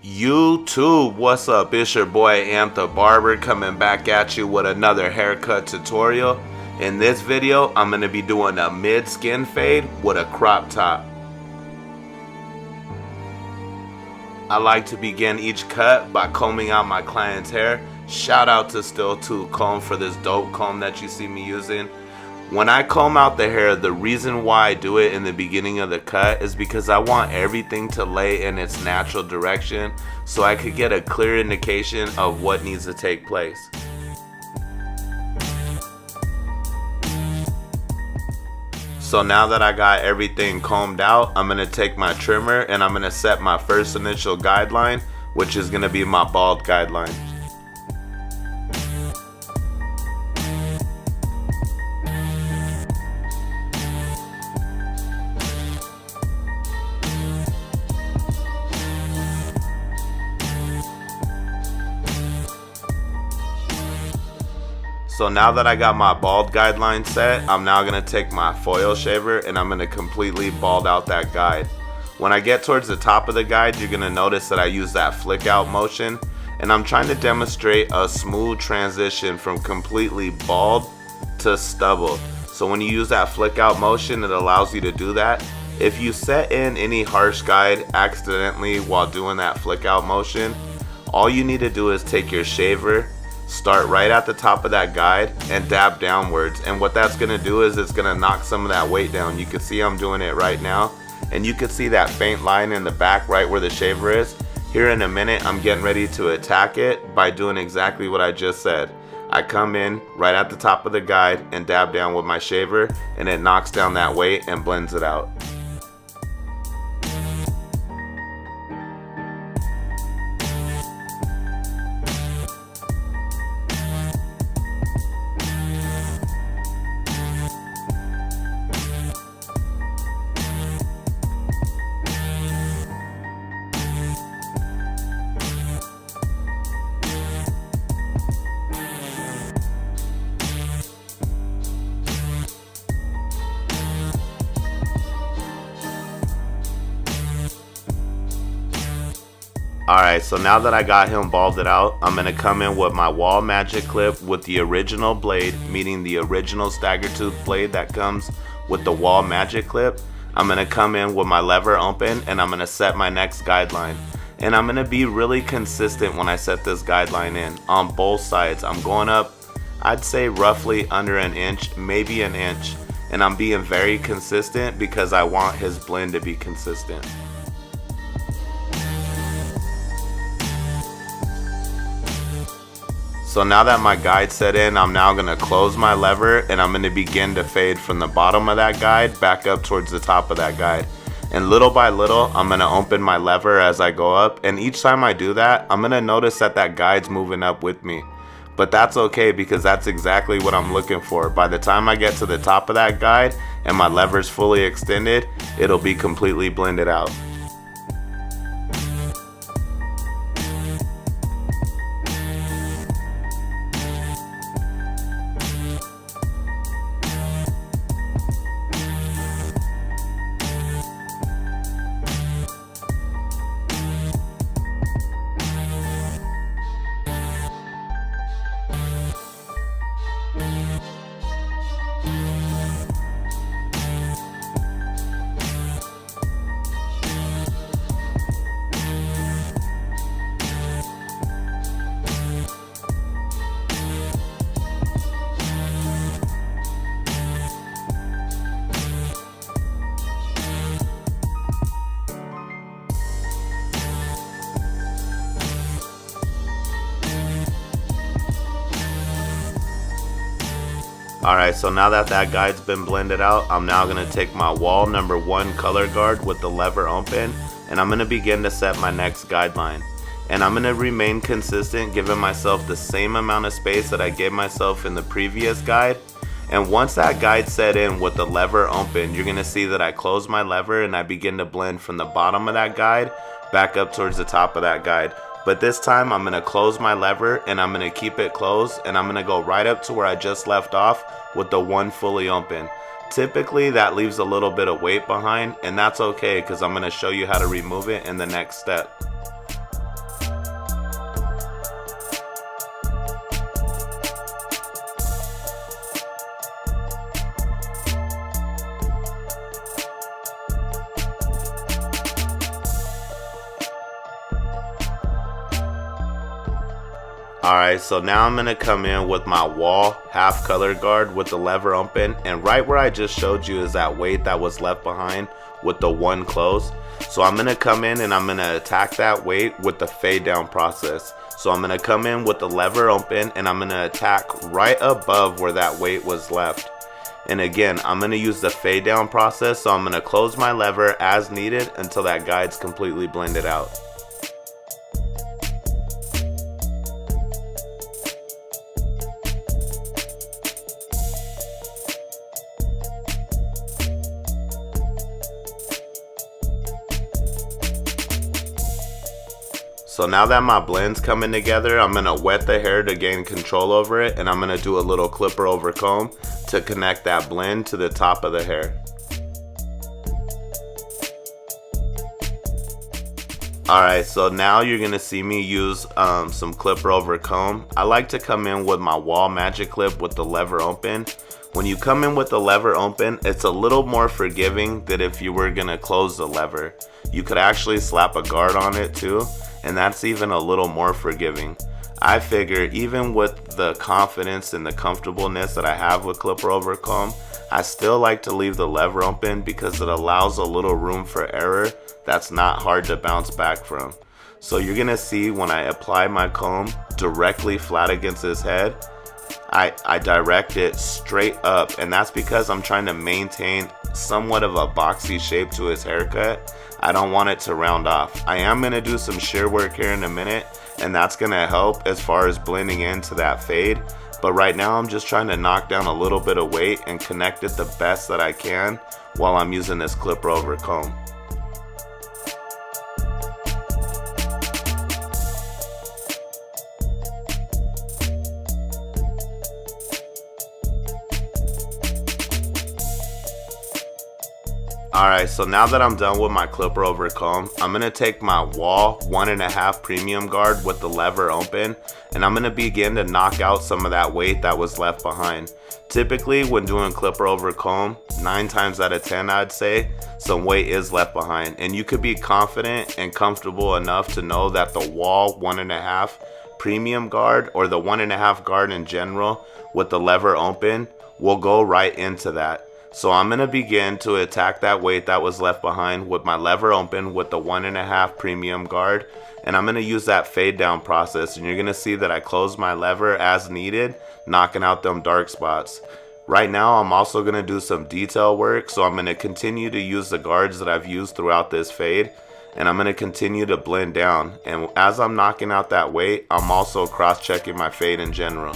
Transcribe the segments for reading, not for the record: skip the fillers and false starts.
YouTube, what's up? It's your boy the Barber coming back at you with another haircut tutorial. In this video, I'm going to be doing a mid-skin fade with a crop top. I like to begin each cut by combing out my client's hair. Shout out to Still 2 Comb for this dope comb that you see me using. When I comb out the hair, the reason why I do it in the beginning of the cut is because I want everything to lay in its natural direction so I could get a clear indication of what needs to take place. So now that I got everything combed out, I'm going to take my trimmer and I'm going to set my first initial guideline, which is going to be my bald guideline. So now that I got my bald guideline set, I'm now going to take my foil shaver and I'm going to completely bald out that guide. When I get towards the top of the guide, you're going to notice that I use that flick out motion, and I'm trying to demonstrate a smooth transition from completely bald to stubble. So when you use that flick out motion, it allows you to do that. If you set in any harsh guide accidentally while doing that flick out motion, all you need to do is take your shaver, start right at the top of that guide and dab downwards, and what that's going to do is it's going to knock some of that weight down. You can see I'm doing it right now, and you can see that faint line in the back right where the shaver is. Here in a minute I'm getting ready to attack it by doing exactly what I just said. I come in right at the top of the guide and dab down with my shaver, and it knocks down that weight and blends it out. Alright, so now that I got him balded out, I'm going to come in with my wall magic clip with the original blade, meaning the original stagger tooth blade that comes with the wall magic clip. I'm going to come in with my lever open and I'm going to set my next guideline. And I'm going to be really consistent when I set this guideline in on both sides. I'm going up, I'd say roughly under an inch, maybe an inch. And I'm being very consistent because I want his blend to be consistent. So now that my guide set in, I'm now going to close my lever and I'm going to begin to fade from the bottom of that guide back up towards the top of that guide. And little by little, I'm going to open my lever as I go up, and each time I do that, I'm going to notice that that guide's moving up with me. But that's okay because that's exactly what I'm looking for. By the time I get to the top of that guide and my lever's fully extended, it'll be completely blended out. Alright, so now that that guide's been blended out, I'm now going to take my wall number 1 color guard with the lever open, and I'm going to begin to set my next guideline. And I'm going to remain consistent, giving myself the same amount of space that I gave myself in the previous guide. And once that guide set in with the lever open, you're going to see that I close my lever and I begin to blend from the bottom of that guide back up towards the top of that guide. But this time I'm going to close my lever and I'm going to keep it closed, and I'm going to go right up to where I just left off with the one fully open. Typically that leaves a little bit of weight behind, and that's okay because I'm going to show you how to remove it in the next step. Alright, so now I'm going to come in with my wall half color guard with the lever open, and right where I just showed you is that weight that was left behind with the one close. So I'm going to come in and I'm going to attack that weight with the fade down process. So I'm going to come in with the lever open and I'm going to attack right above where that weight was left. And again, I'm going to use the fade down process, so I'm going to close my lever as needed until that guide's completely blended out. So now that my blend's coming together, I'm going to wet the hair to gain control over it, and I'm going to do a little clipper over comb to connect that blend to the top of the hair. Alright, so now you're going to see me use some clipper over comb. I like to come in with my wall magic clip with the lever open. When you come in with the lever open, it's a little more forgiving than if you were going to close the lever. You could actually slap a guard on it too, and that's even a little more forgiving. I figure even with the confidence and the comfortableness that I have with clipper over comb, I still like to leave the lever open because it allows a little room for error that's not hard to bounce back from. So you're gonna see when I apply my comb directly flat against his head, I direct it straight up, and that's because I'm trying to maintain somewhat of a boxy shape to his haircut. I don't want it to round off. I am going to do some shear work here in a minute, and that's going to help as far as blending into that fade. But right now I'm just trying to knock down a little bit of weight and connect it the best that I can while I'm using this clipper over comb. Alright, so now that I'm done with my clipper over comb, I'm going to take my wall 1.5 premium guard with the lever open, and I'm going to begin to knock out some of that weight that was left behind. Typically when doing clipper over comb, 9 times out of 10 I'd say, some weight is left behind, and you could be confident and comfortable enough to know that the wall 1.5 premium guard, or the 1.5 guard in general with the lever open, will go right into that. So I'm going to begin to attack that weight that was left behind with my lever open with the 1.5 premium guard, and I'm going to use that fade down process, and you're going to see that I close my lever as needed, knocking out them dark spots. Right now I'm also going to do some detail work, so I'm going to continue to use the guards that I've used throughout this fade, and I'm going to continue to blend down, and as I'm knocking out that weight, I'm also cross-checking my fade in general.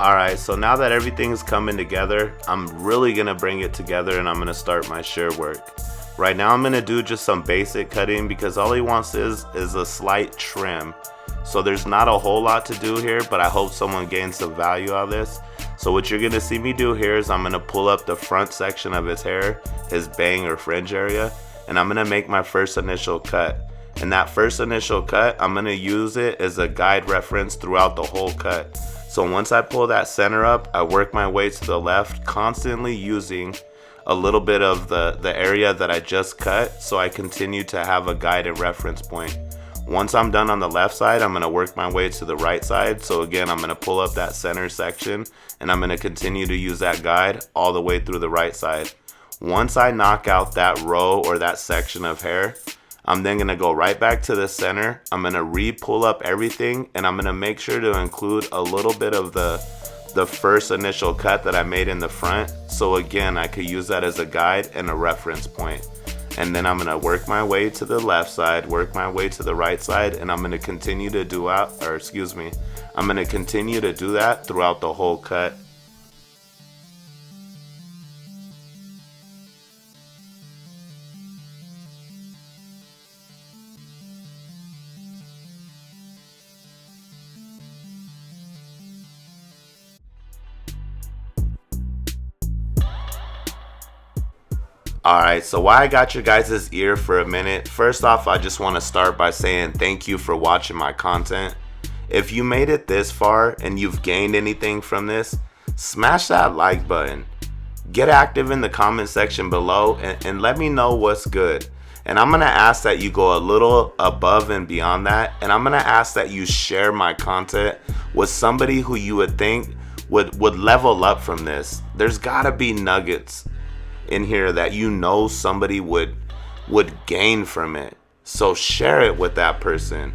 Alright, so now that everything's coming together, I'm really going to bring it together and I'm going to start my shear work. Right now I'm going to do just some basic cutting because all he wants is a slight trim. So there's not a whole lot to do here, but I hope someone gains some value out of this. So what you're going to see me do here is I'm going to pull up the front section of his hair, his bang or fringe area, and I'm going to make my first initial cut. And that first initial cut, I'm going to use it as a guide reference throughout the whole cut. So once I pull that center up, I work my way to the left, constantly using a little bit of the area that I just cut, so I continue to have a guided reference point. Once I'm done on the left side, I'm going to work my way to the right side. So again, I'm going to pull up that center section, and I'm going to continue to use that guide all the way through the right side. Once I knock out that row or that section of hair, I'm then going to go right back to the center. I'm going to re-pull up everything, and I'm going to make sure to include a little bit of the first initial cut that I made in the front. So again, I could use that as a guide and a reference point. And then I'm going to work my way to the left side, work my way to the right side, and I'm going to continue to do I'm going to continue to do that throughout the whole cut. Alright, so while I got your guys' ear for a minute, first off I just want to start by saying thank you for watching my content. If you made it this far and you've gained anything from this, smash that like button. Get active in the comment section below and let me know what's good. And I'm going to ask that you go a little above and beyond that. And I'm going to ask that you share my content with somebody who you would think would level up from this. There's got to be nuggets in here that you know somebody would gain from it. So share it with that person.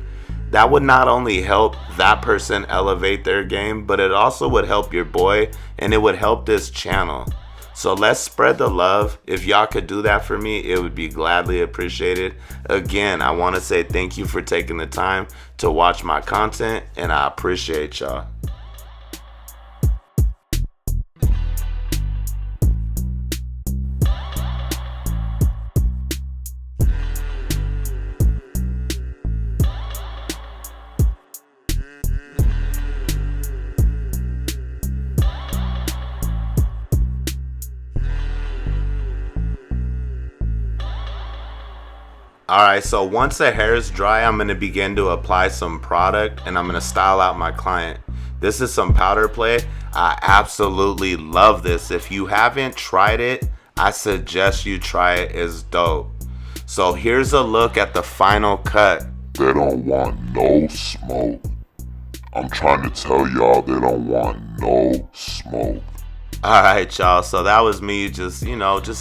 That would not only help that person elevate their game, but it also would help your boy and it would help this channel. So let's spread the love. If y'all could do that for me, it would be gladly appreciated. Again, I want to say thank you for taking the time to watch my content, and I appreciate y'all. Alright, so once the hair is dry, I'm going to begin to apply some product and I'm going to style out my client. This is some powder play. I absolutely love this. If you haven't tried it, I suggest you try it. It's dope. So here's a look at the final cut. They don't want no smoke. I'm trying to tell y'all, they don't want no smoke. Alright, y'all, so that was me just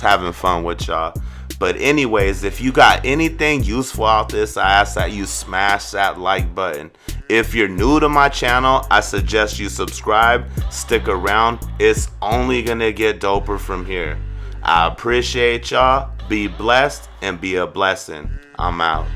having fun with y'all. But anyways, if you got anything useful out this, I ask that you smash that like button. If you're new to my channel, I suggest you subscribe, stick around. It's only gonna get doper from here. I appreciate y'all. Be blessed and be a blessing. I'm out.